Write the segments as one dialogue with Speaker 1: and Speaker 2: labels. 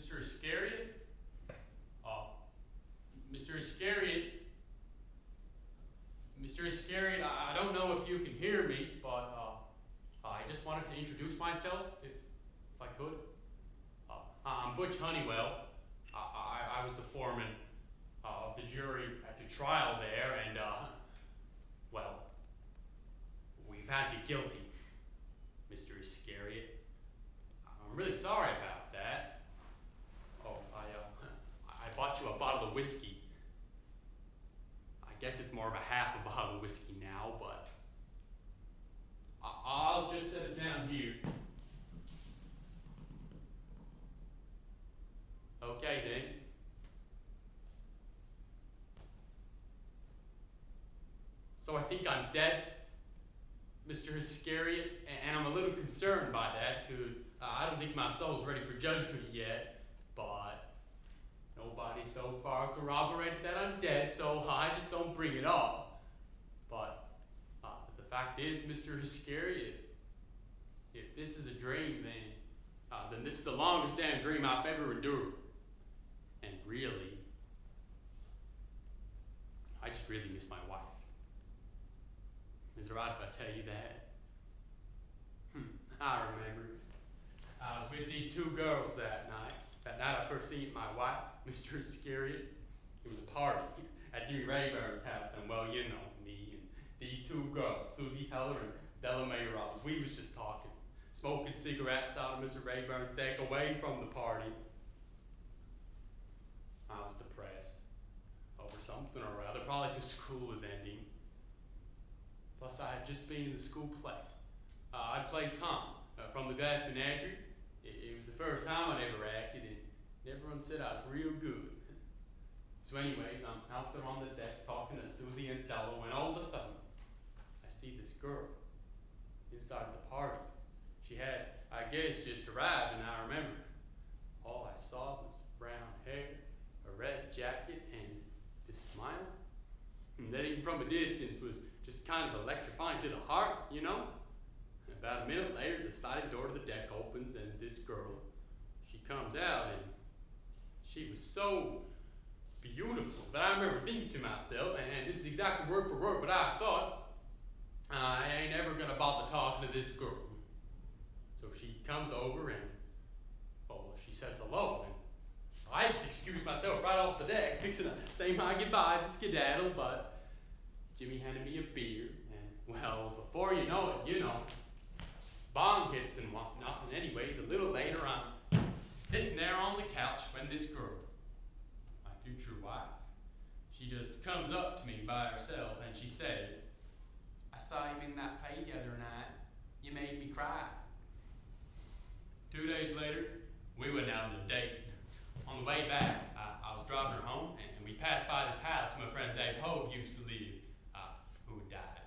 Speaker 1: Mr. Iscariot? Mr. Iscariot? Mr. Iscariot, I don't know if you can hear me, but I just wanted to introduce myself, if I could. I'm Butch Honeywell. I was the foreman of the jury at the trial there, and, well, we found you guilty, Mr. Iscariot. I'm really sorry about that. Oh, I bought you a bottle of whiskey. I guess it's more of a half a bottle of whiskey now, but I'll just set it down here. Okay, then. So I think I'm dead, Mr. Iscariot, and I'm a little concerned by that, because I don't think my soul's ready for judgment yet, but nobody so far corroborated that I'm dead, so I just don't bring it up. But the fact is, Mr. Iscariot, if this is a dream, then this is the longest damn dream I've ever endured. And really, I just really miss my wife. Is it right if I tell you that? I remember. I was with these two girls that night. That night I first seen my wife, Mr. Iscariot. It was a party at Jimmy Rayburn's house, and well, you know me and these two girls, Susie Heller and Della Mae Robbins. We was just talking, smoking cigarettes out of Mr. Rayburn's deck away from the party. I was depressed over something or other, probably because school was ending. Plus, I had just been in the school play. I played Tom from the Glass Menagerie. It was the first time I'd ever acted, and everyone said I was real good. So anyways, I'm out there on the deck talking to Susie and Della, when all of a sudden, I see this girl inside the party. She had, I guess, just arrived, and I remember all I saw was brown hair, a red jacket, and this smile. And that even from a distance was just kind of electrifying to the heart, you know? And about a minute later, the sliding door to the deck opens, and this girl, she comes out, and she was so beautiful that I remember thinking to myself, and this is exactly word for word, but I thought, I ain't ever gonna bother talking to this girl. So she comes over, and, well, she says hello, and I just excused myself right off the deck, fixing to say my goodbyes and skedaddle, but Jimmy handed me a beer, and, well, before you know it, you know, bong hits and whatnot, and anyways, a little later, I'm sitting there on the couch when this girl, my future wife, she just comes up to me by herself, and she says, "I saw you in that play the other night. You made me cry." 2 days later, we went out on a date. On the way back, I was driving her home, and we passed by this house where my friend Dave Hogue used to live, who had died.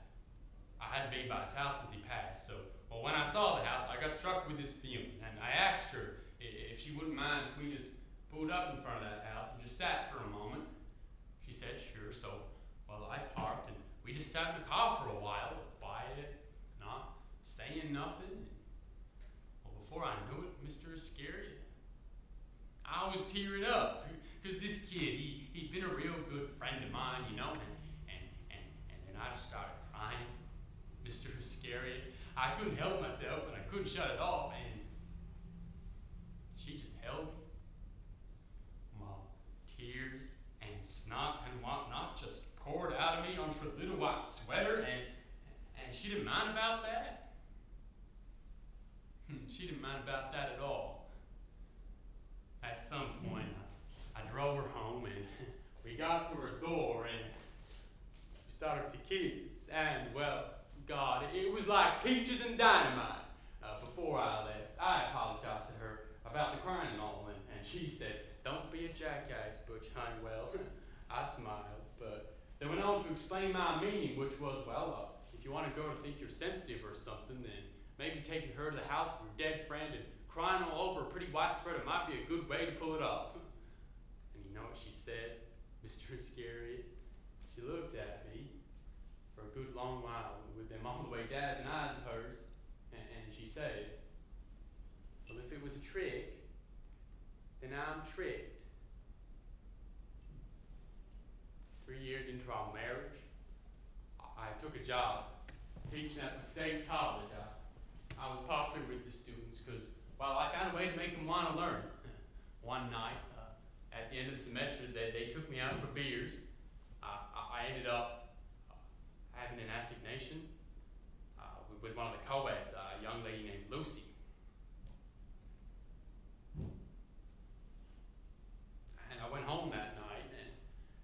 Speaker 1: I hadn't been by his house since he passed, so well, when I saw the house, I got struck with this feeling, and I asked her if she wouldn't mind if we just pulled up in front of that house and just sat for a moment. She said sure, so well, I parked, and we just sat in the car for a while, quiet, not saying nothing. Well, before I knew it, Mr. Iscariot, I was tearing up, because this kid, he'd been a real good friend of mine, you know, and then I just started crying. Mr. Iscariot, I couldn't help myself, and I couldn't shut it off, and she just held me. Well, tears and snot and whatnot just poured out of me onto her little white sweater, and she didn't mind about that. She didn't mind about that at all. At some point, I drove her home, and we got to her door, and we started to kiss. And, well, God, it was like peaches and dynamite. Before I left, I apologized to her about the crying and all, and she said, "Don't be a jackass, Butch Honeywell." I smiled, but they went on to explain my meaning, which was, well, if you want a girl to think you're sensitive or something, then maybe taking her to the house of your dead friend and crying all over a pretty white sweater might be a good way to pull it off. And you know what she said, Mr. Iscariot? She looked at me for a good long while with them all the way dazzling eyes of hers, and she said, "Well, if it was a trick, then I trade. 3 years into our marriage, I took a job teaching at the state college. I was popular with the students because, well, I found a way to make them want to learn. One night, at the end of the semester, they took me out for beers. I ended up having an assignation with one of the co-eds, a young lady named Lucy. And I went home that night,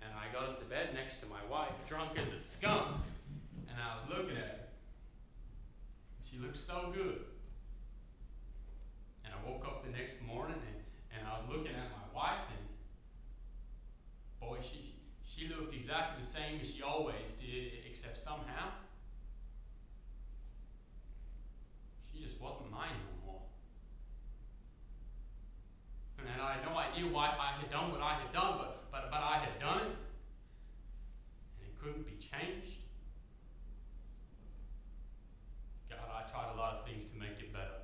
Speaker 1: and I got into bed next to my wife, drunk as a skunk, and I was looking at her. She looked so good. And I woke up the next morning, and I was looking at my wife, and boy, she looked exactly the same as she always did, except somehow she just wasn't mine no more. And I had no idea why I had done what I had done, but I had done it, and it couldn't be changed. God, I tried a lot of things to make it better.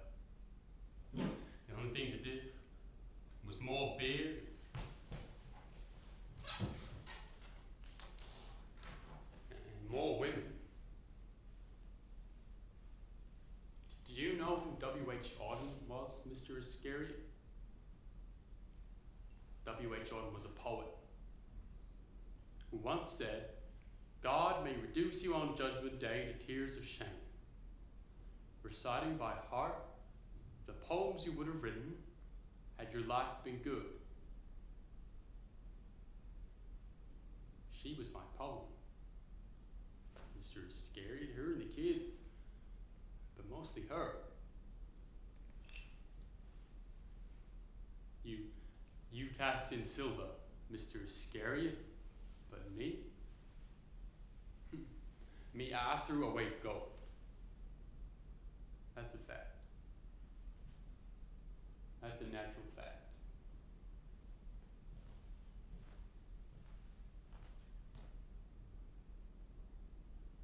Speaker 1: The only thing that did was more beer, and more women. Do you know who W.H. Auden was, Mr. Iscariot? W.H. Auden was a poet who once said, "God may reduce you on Judgment Day to tears of shame, reciting by heart the poems you would have written had your life been good." She was my poem. Mr. Iscariot, her and the kids, but mostly her. You cast in silver, Mr. Iscariot, but me? Me, I threw away gold.